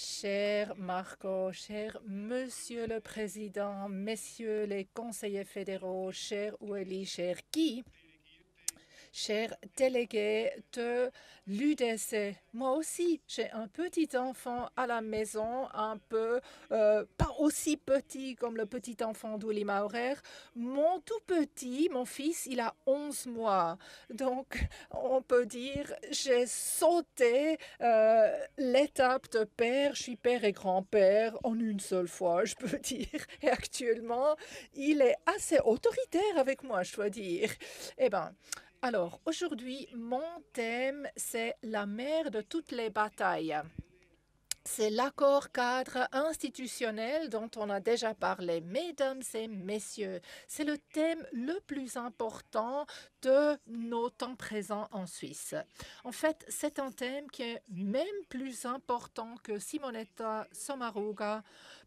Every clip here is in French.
Cher Marco, cher Monsieur le Président, Messieurs les conseillers fédéraux, cher Oueli, cher Guy, chers délégués de l'UDC, moi aussi, j'ai un petit enfant à la maison, un peu pas aussi petit comme le petit enfant d'Uli Maurer. Mon tout petit, mon fils, il a 11 mois. Donc, on peut dire, j'ai sauté l'étape de père. Je suis père et grand-père en une seule fois, je peux dire. Et actuellement, il est assez autoritaire avec moi, je dois dire. Eh bien, alors, aujourd'hui, mon thème, c'est la mère de toutes les batailles. C'est l'accord cadre institutionnel dont on a déjà parlé. Mesdames et messieurs, c'est le thème le plus important de nos temps présents en Suisse. En fait, c'est un thème qui est même plus important que Simonetta Sommaruga,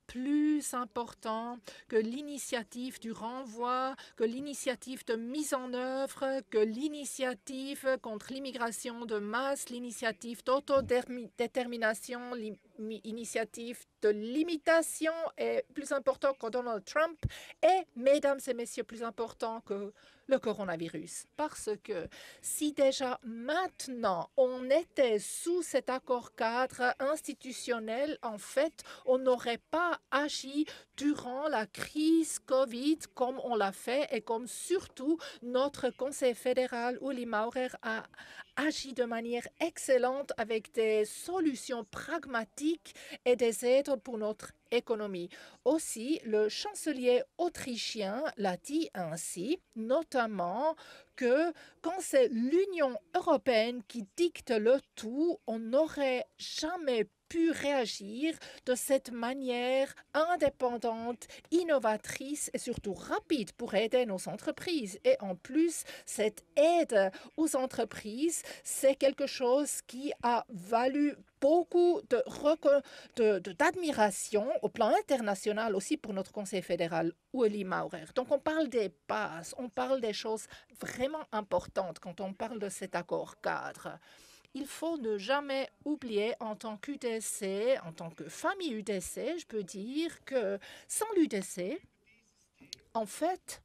plus important que l'initiative du renvoi, que l'initiative de mise en œuvre, que l'initiative contre l'immigration de masse, l'initiative d'autodétermination, l'initiative de limitation est plus important que Donald Trump et, mesdames et messieurs, plus important que le coronavirus. Parce que si déjà maintenant on était sous cet accord cadre institutionnel, en fait, on n'aurait pas agi durant la crise Covid comme on l'a fait et comme surtout notre conseil fédéral Uli Maurer a agi de manière excellente avec des solutions pragmatiques et des aides pour notre économie. Aussi, le chancelier autrichien l'a dit ainsi, notamment que quand c'est l'Union européenne qui dicte le tout, on n'aurait jamais pu réagir de cette manière indépendante, innovatrice et surtout rapide pour aider nos entreprises. Et en plus, cette aide aux entreprises, c'est quelque chose qui a valu beaucoup d'admiration au plan international aussi pour notre conseil fédéral, Uli Maurer. Donc on parle des bases, on parle des choses vraiment importantes quand on parle de cet accord cadre. Il faut ne jamais oublier en tant qu'UDC, en tant que famille UDC, je peux dire que sans l'UDC, en fait,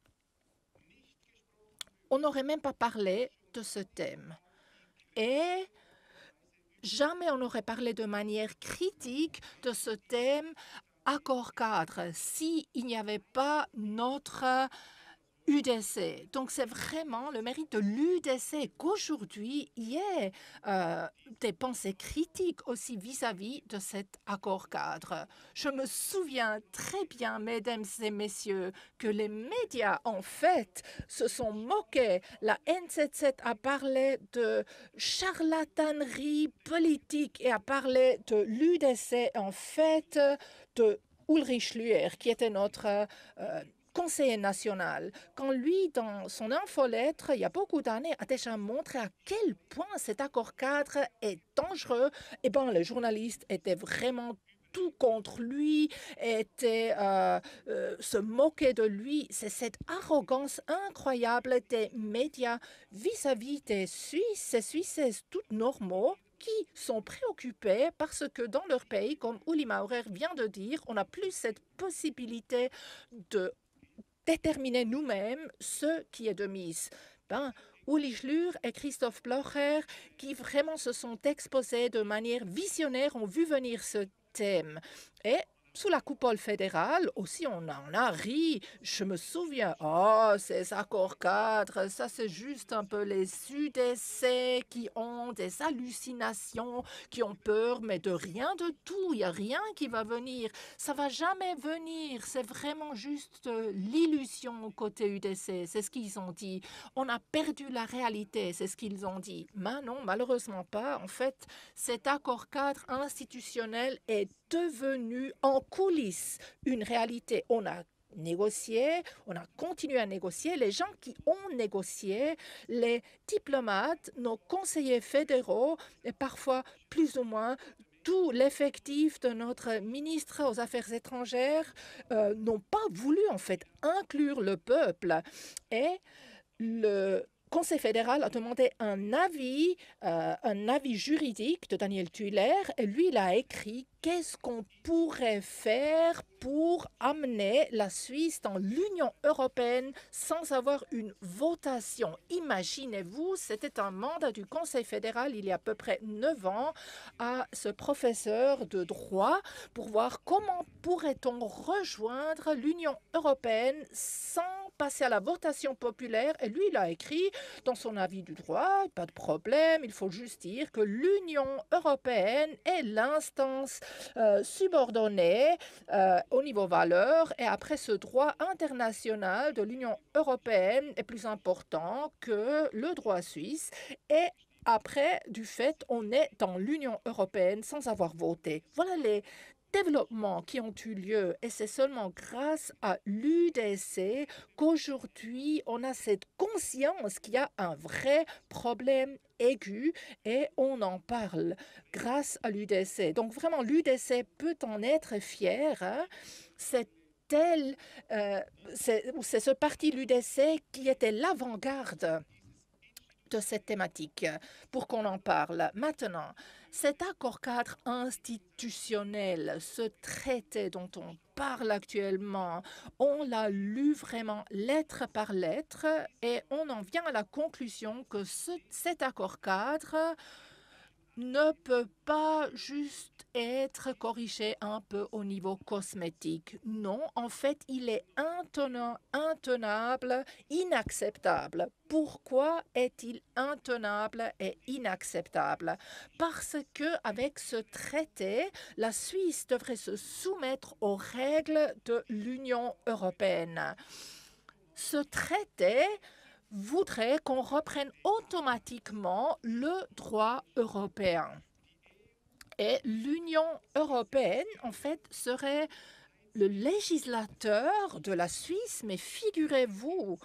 on n'aurait même pas parlé de ce thème. Et jamais on n'aurait parlé de manière critique de ce thème accord cadre s'il n'y avait pas notre UDC. Donc, c'est vraiment le mérite de l'UDC qu'aujourd'hui, il y ait des pensées critiques aussi vis-à-vis de cet accord cadre. Je me souviens très bien, mesdames et messieurs, que les médias, en fait, se sont moqués. La NZZ a parlé de charlatanerie politique et a parlé de l'UDC, en fait, de Ulrich Lüher, qui était notre conseiller national, quand lui, dans son infolettre, il y a beaucoup d'années, a déjà montré à quel point cet accord cadre est dangereux, eh bien, les journalistes étaient vraiment tout contre lui, se moquaient de lui. C'est cette arrogance incroyable des médias vis-à-vis des Suisses, ces Suisses toutes normaux, qui sont préoccupés parce que dans leur pays, comme Uli Maurer vient de dire, on n'a plus cette possibilité de déterminer nous-mêmes ce qui est de mise. Ben, Uli Schlür et Christoph Blocher, qui vraiment se sont exposés de manière visionnaire, ont vu venir ce thème. Et sous la coupole fédérale, aussi, on en a ri. Je me souviens, oh, ces accords cadres, ça c'est juste un peu les UDC qui ont des hallucinations, qui ont peur, mais de rien de tout. Il n'y a rien qui va venir. Ça va jamais venir. C'est vraiment juste l'illusion côté UDC. C'est ce qu'ils ont dit. On a perdu la réalité. C'est ce qu'ils ont dit. Mais non, malheureusement pas. En fait, cet accord cadre institutionnel est devenu en coulisses une réalité. On a négocié, on a continué à négocier. Les gens qui ont négocié, les diplomates, nos conseillers fédéraux, et parfois plus ou moins tout l'effectif de notre ministre aux Affaires étrangères n'ont pas voulu en fait inclure le peuple. Et le Conseil fédéral a demandé un avis juridique de Daniel Tuller, et lui, il a écrit qu'est-ce qu'on pourrait faire pour amener la Suisse dans l'Union européenne sans avoir une votation. Imaginez-vous, c'était un mandat du Conseil fédéral il y a à peu près 9 ans à ce professeur de droit pour voir comment pourrait-on rejoindre l'Union européenne sans passer à la votation populaire. Et lui, il a écrit dans son avis du droit, pas de problème, il faut juste dire que l'Union européenne est l'instance subordonnée au niveau valeur, et après ce droit international de l'Union européenne est plus important que le droit suisse, et après, du fait, on est dans l'Union européenne sans avoir voté. Voilà les développements qui ont eu lieu, et c'est seulement grâce à l'UDC qu'aujourd'hui on a cette conscience qu'il y a un vrai problème aigu, et on en parle grâce à l'UDC. Donc vraiment, l'UDC peut en être fier. Hein. C'est c'est ce parti, l'UDC, qui était l'avant-garde de cette thématique pour qu'on en parle. Maintenant, cet accord-cadre institutionnel, ce traité dont on parle actuellement, on l'a lu vraiment lettre par lettre, et on en vient à la conclusion que cet accord-cadre ne peut pas juste être corrigé un peu au niveau cosmétique. Non, en fait, il est intenable, inacceptable. Pourquoi est-il intenable et inacceptable? Parce que avec ce traité, la Suisse devrait se soumettre aux règles de l'Union européenne. Ce traité voudrait qu'on reprenne automatiquement le droit européen. Et l'Union européenne, en fait, serait le législateur de la Suisse, mais figurez-vous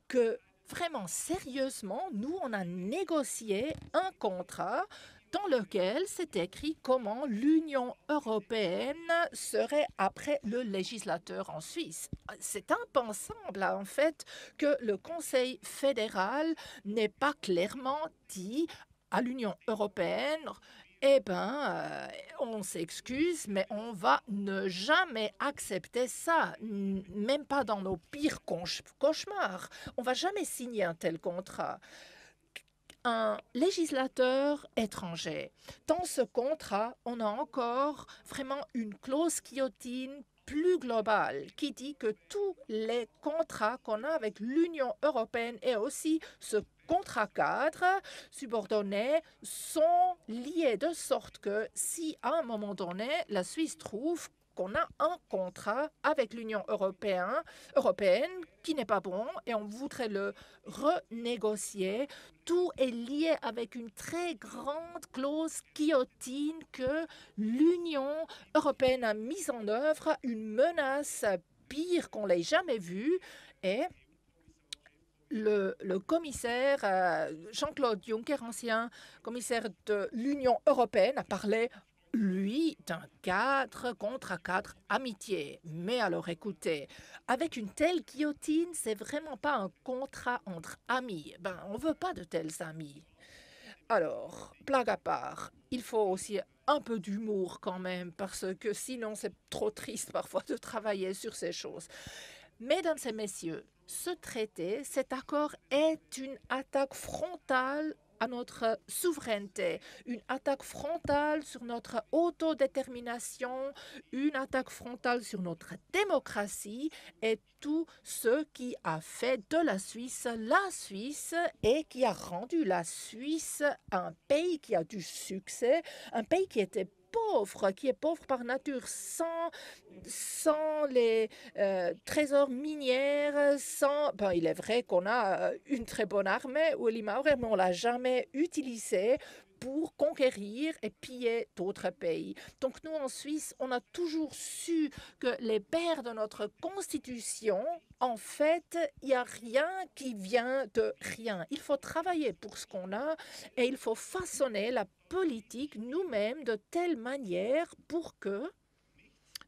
que vraiment sérieusement, nous, on a négocié un contrat dans lequel c'est écrit comment l'Union européenne serait après le législateur en Suisse. C'est impensable, en fait, que le Conseil fédéral n'ait pas clairement dit à l'Union européenne: eh bien, on s'excuse, mais on va ne jamais accepter ça, même pas dans nos pires cauchemars. On va jamais signer un tel contrat. Un législateur étranger. Dans ce contrat, on a encore vraiment une clause guillotine plus globale qui dit que tous les contrats qu'on a avec l'Union européenne et aussi ce contrat cadre subordonné sont liés de sorte que si à un moment donné la Suisse trouve qu'on a un contrat avec l'Union européenne qui n'est pas bon et on voudrait le renégocier, tout est lié avec une très grande clause guillotine que l'Union européenne a mise en œuvre, une menace pire qu'on l'ait jamais vue. Et le commissaire Jean-Claude Juncker, ancien commissaire de l'Union européenne, a parlé, lui, d'un cadre contre cadre amitié. Mais alors écoutez, avec une telle guillotine, c'est vraiment pas un contrat entre amis. Ben, on veut pas de tels amis. Alors, blague à part, il faut aussi un peu d'humour quand même, parce que sinon c'est trop triste parfois de travailler sur ces choses. Mesdames et messieurs, ce traité, cet accord est une attaque frontale à notre souveraineté, une attaque frontale sur notre autodétermination, une attaque frontale sur notre démocratie et tout ce qui a fait de la Suisse et qui a rendu la Suisse un pays qui a du succès, un pays qui était pauvre, qui est pauvre par nature, sans les trésors miniers, bon, il est vrai qu'on a une très bonne armée, Willy Maurer, mais on ne l'a jamais utilisée pour conquérir et piller d'autres pays. Donc nous, en Suisse, on a toujours su que les pères de notre constitution, en fait, il n'y a rien qui vient de rien. Il faut travailler pour ce qu'on a et il faut façonner la politique nous-mêmes de telle manière pour que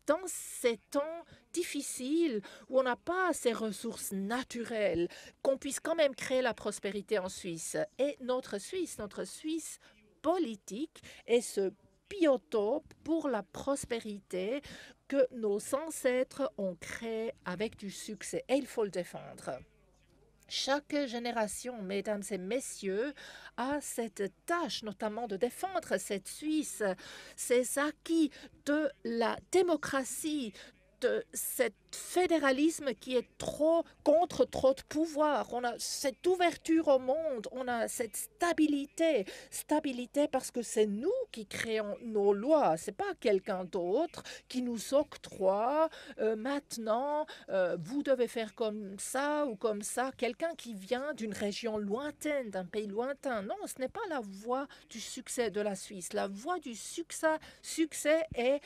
dans ces temps difficiles où on n'a pas ces ressources naturelles, qu'on puisse quand même créer la prospérité en Suisse. Et notre Suisse politique est ce biotope pour la prospérité que nos ancêtres ont créé avec du succès. Et il faut le défendre. Chaque génération, mesdames et messieurs, a cette tâche notamment de défendre cette Suisse, ces acquis de la démocratie, de cet fédéralisme qui est contre trop de pouvoir. On a cette ouverture au monde, on a cette stabilité parce que c'est nous qui créons nos lois, c'est pas quelqu'un d'autre qui nous octroie maintenant vous devez faire comme ça ou comme ça. Quelqu'un qui vient d'une région lointaine, d'un pays lointain. Non, ce n'est pas la voie du succès de la Suisse. La voie du succès est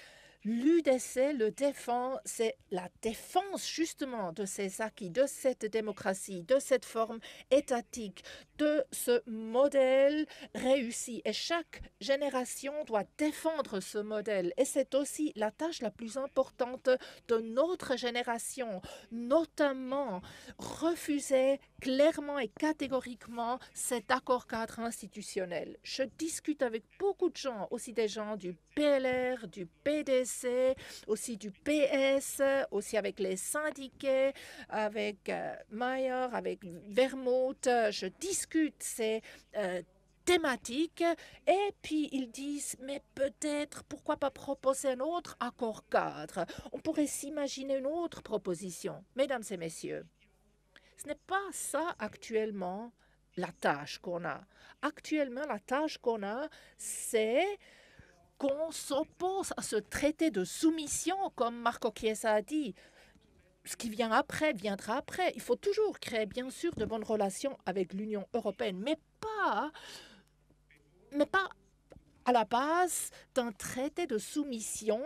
l'UDC le défend, c'est la défense justement de ces acquis, de cette démocratie, de cette forme étatique, de ce modèle réussi. Et chaque génération doit défendre ce modèle. Et c'est aussi la tâche la plus importante de notre génération, notamment refuser clairement et catégoriquement cet accord cadre institutionnel. Je discute avec beaucoup de gens, aussi des gens du PLR, du PDC, aussi du PS, aussi avec les syndiqués, avec Mayer, avec Vermouth. Je discute ces thématiques et puis ils disent mais peut-être pourquoi pas proposer un autre accord cadre, on pourrait s'imaginer une autre proposition. Mesdames et messieurs, ce n'est pas ça actuellement la tâche qu'on a. Actuellement la tâche qu'on a, c'est qu'on s'oppose à ce traité de soumission, comme Marco Chiesa a dit. Ce qui vient après viendra après. Il faut toujours créer, bien sûr, de bonnes relations avec l'Union européenne, mais pas à la base d'un traité de soumission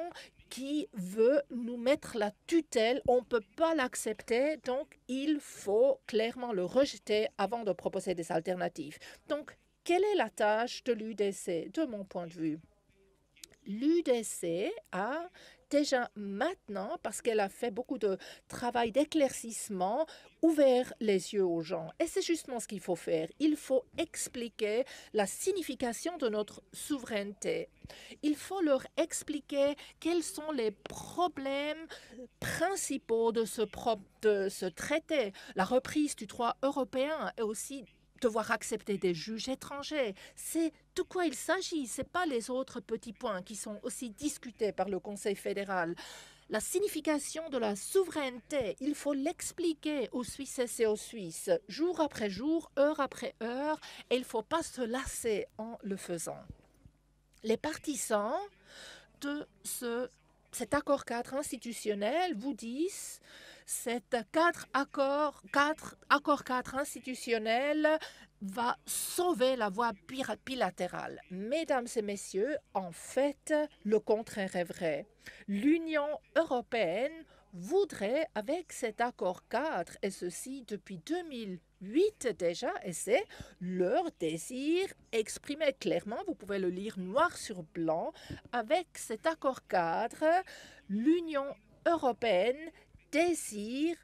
qui veut nous mettre la tutelle. On ne peut pas l'accepter, donc il faut clairement le rejeter avant de proposer des alternatives. Donc, quelle est la tâche de l'UDC, de mon point de vue? L'UDC a déjà maintenant, parce qu'elle a fait beaucoup de travail d'éclaircissement, ouvert les yeux aux gens. Et c'est justement ce qu'il faut faire. Il faut expliquer la signification de notre souveraineté. Il faut leur expliquer quels sont les problèmes principaux de ce traité. La reprise du droit européen et aussi devoir accepter des juges étrangers. C'est de quoi il s'agit. Ce n'est pas les autres petits points qui sont aussi discutés par le Conseil fédéral. La signification de la souveraineté, il faut l'expliquer aux Suisses et aux Suisses, jour après jour, heure après heure, et il ne faut pas se lasser en le faisant. Les partisans de cet accord cadre institutionnel vous disent cet accord cadre institutionnel va sauver la voie bilatérale. Mesdames et messieurs, en fait, le contraire est vrai. L'Union européenne voudrait, avec cet accord cadre, et ceci depuis 2008 déjà, et c'est leur désir exprimé clairement, vous pouvez le lire noir sur blanc, avec cet accord cadre, l'Union européenne désire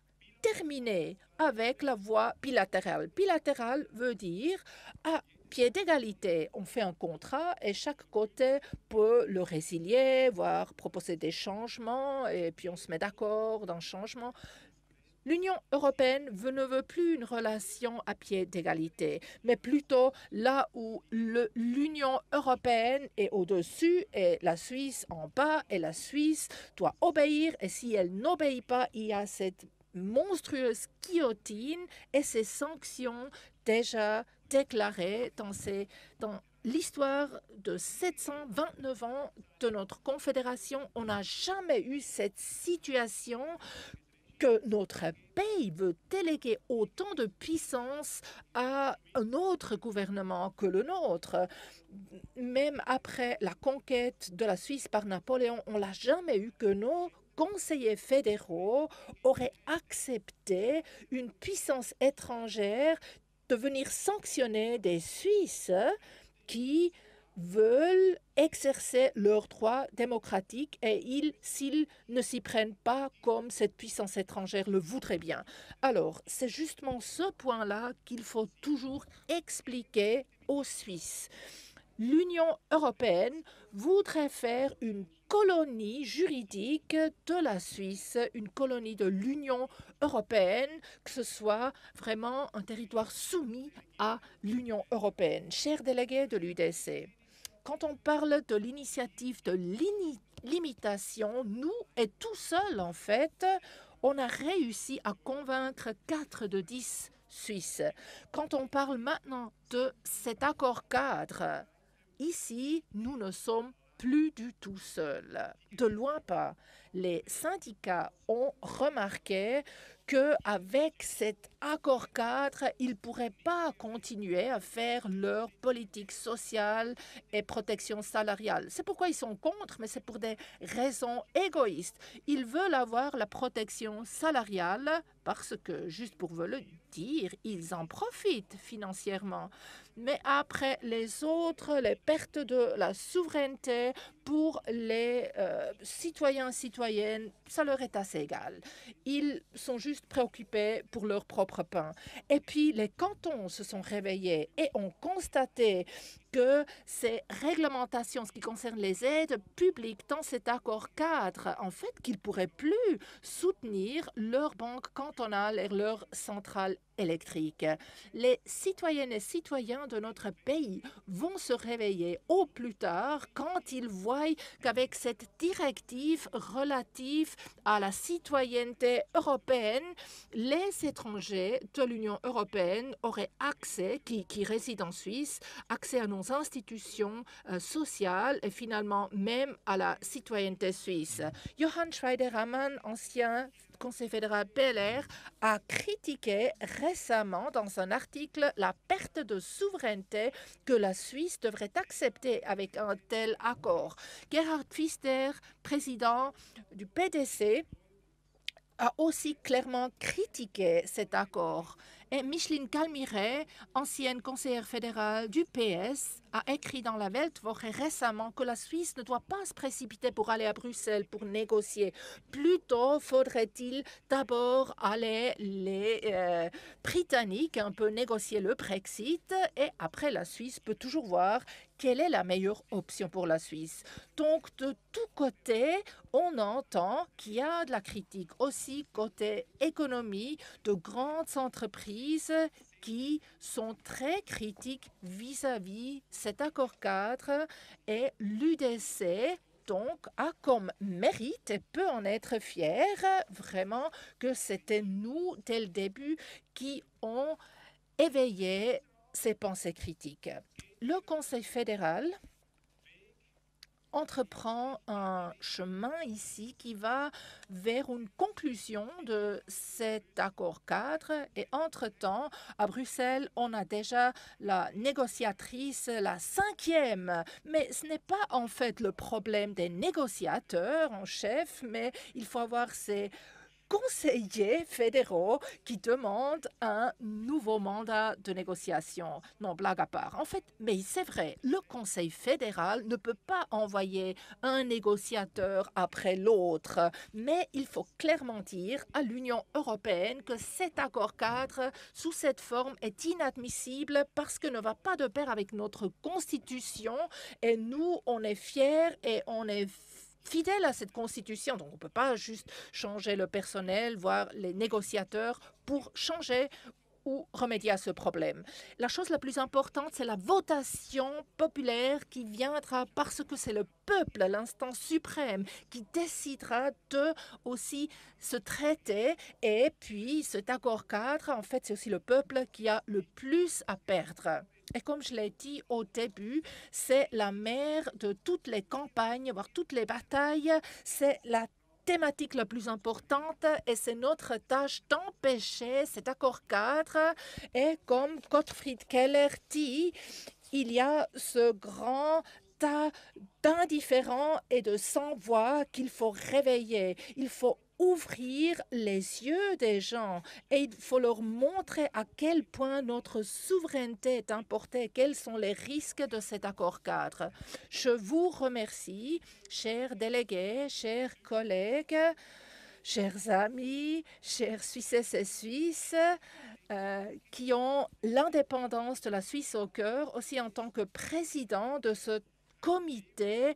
terminer avec la voie bilatérale. Bilatérale veut dire à pied d'égalité, on fait un contrat et chaque côté peut le résilier, voire proposer des changements et puis on se met d'accord d'un changement. L'Union européenne ne veut plus une relation à pied d'égalité, mais plutôt là où l'Union européenne est au-dessus et la Suisse en bas, et la Suisse doit obéir, et si elle n'obéit pas, il y a cette monstrueuse guillotine et ces sanctions déjà déclarées dans l'histoire de 729 ans de notre confédération. On n'a jamais eu cette situation que notre pays veut déléguer autant de puissance à un autre gouvernement que le nôtre. Même après la conquête de la Suisse par Napoléon, on n'a jamais eu que nos conseillers fédéraux auraient accepté une puissance étrangère de venir sanctionner des Suisses qui veulent exercer leurs droits démocratiques et s'ils ne s'y prennent pas comme cette puissance étrangère le voudrait bien. Alors, c'est justement ce point-là qu'il faut toujours expliquer aux Suisses. L'Union européenne voudrait faire une colonie juridique de la Suisse, une colonie de l'Union européenne, que ce soit vraiment un territoire soumis à l'Union européenne. Chers délégués de l'UDC, quand on parle de l'initiative de limitation, nous et tout seul en fait, on a réussi à convaincre 4 de 10 Suisses. Quand on parle maintenant de cet accord cadre, ici, nous ne sommes plus du tout seuls. De loin pas. Les syndicats ont remarqué qu'avec cet accord cadre, ils ne pourraient pas continuer à faire leur politique sociale et protection salariale. C'est pourquoi ils sont contre, mais c'est pour des raisons égoïstes. Ils veulent avoir la protection salariale parce que, juste pour vous le dire, ils en profitent financièrement. Mais après les autres, les pertes de la souveraineté pour les citoyens-citoyennes, ça leur est assez égal. Ils sont juste préoccupés pour leur propre pain. Et puis les cantons se sont réveillés et ont constaté que ces réglementations, ce qui concerne les aides publiques dans cet accord cadre, en fait, qu'ils ne pourraient plus soutenir leurs banques cantonales et leurs centrales électriques. Les citoyennes et citoyens de notre pays vont se réveiller au plus tard quand ils voient qu'avec cette directive relative à la citoyenneté européenne, les étrangers de l'Union européenne auraient accès, qui résident en Suisse, accès à nos institutions sociales et finalement même à la citoyenneté suisse. Johann Schweider-Ammann, ancien Conseil fédéral PLR, a critiqué récemment dans un article la perte de souveraineté que la Suisse devrait accepter avec un tel accord. Gerhard Pfister, président du PDC, a aussi clairement critiqué cet accord. Et Micheline Calmiret, ancienne conseillère fédérale du PS, a écrit dans la Weltwoche récemment que la Suisse ne doit pas se précipiter pour aller à Bruxelles pour négocier. Plutôt faudrait-il d'abord aller les Britanniques un peu négocier le Brexit et après la Suisse peut toujours voir quelle est la meilleure option pour la Suisse. Donc de tous côtés, on entend qu'il y a de la critique aussi côté économie de grandes entreprises qui sont très critiques vis-à-vis cet accord cadre et l'UDC donc a comme mérite et peut en être fier vraiment que c'était nous dès le début qui ont éveillé ces pensées critiques. Le Conseil fédéral entreprend un chemin ici qui va vers une conclusion de cet accord cadre et entre-temps, à Bruxelles, on a déjà la négociatrice, la 5e, mais ce n'est pas en fait le problème des négociateurs en chef, mais il faut avoir ces conseillers fédéraux qui demandent un nouveau mandat de négociation. Non, blague à part. En fait, mais c'est vrai, le Conseil fédéral ne peut pas envoyer un négociateur après l'autre, mais il faut clairement dire à l'Union européenne que cet accord cadre sous cette forme est inadmissible parce que ne va pas de pair avec notre constitution et nous, on est fiers et on est fidèle à cette constitution. Donc, on ne peut pas juste changer le personnel, voire les négociateurs pour changer ou remédier à ce problème. La chose la plus importante, c'est la votation populaire qui viendra parce que c'est le peuple, l'instance suprême, qui décidera de aussi se traiter. Et puis, cet accord cadre, en fait, c'est aussi le peuple qui a le plus à perdre. Et comme je l'ai dit au début, c'est la mère de toutes les campagnes, voire toutes les batailles. C'est la thématique la plus importante et c'est notre tâche d'empêcher cet accord cadre. Et comme Gottfried Keller dit, il y a ce grand tas d'indifférents et de sans-voix qu'il faut réveiller. Il faut ouvrir les yeux des gens et il faut leur montrer à quel point notre souveraineté est importée, quels sont les risques de cet accord-cadre. Je vous remercie, chers délégués, chers collègues, chers amis, chers Suisses et Suisses, qui ont l'indépendance de la Suisse au cœur, aussi en tant que président de ce comité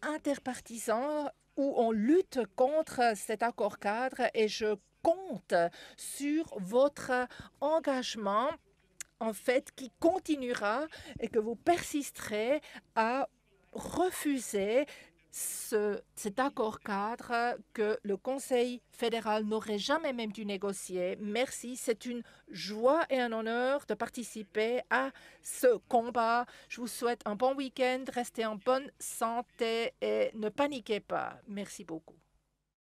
interpartisan où on lutte contre cet accord-cadre et je compte sur votre engagement en fait qui continuera et que vous persisterez à refuser cet accord-cadre que le Conseil fédéral n'aurait jamais même dû négocier. Merci, c'est une joie et un honneur de participer à ce combat. Je vous souhaite un bon week-end, restez en bonne santé et ne paniquez pas. Merci beaucoup.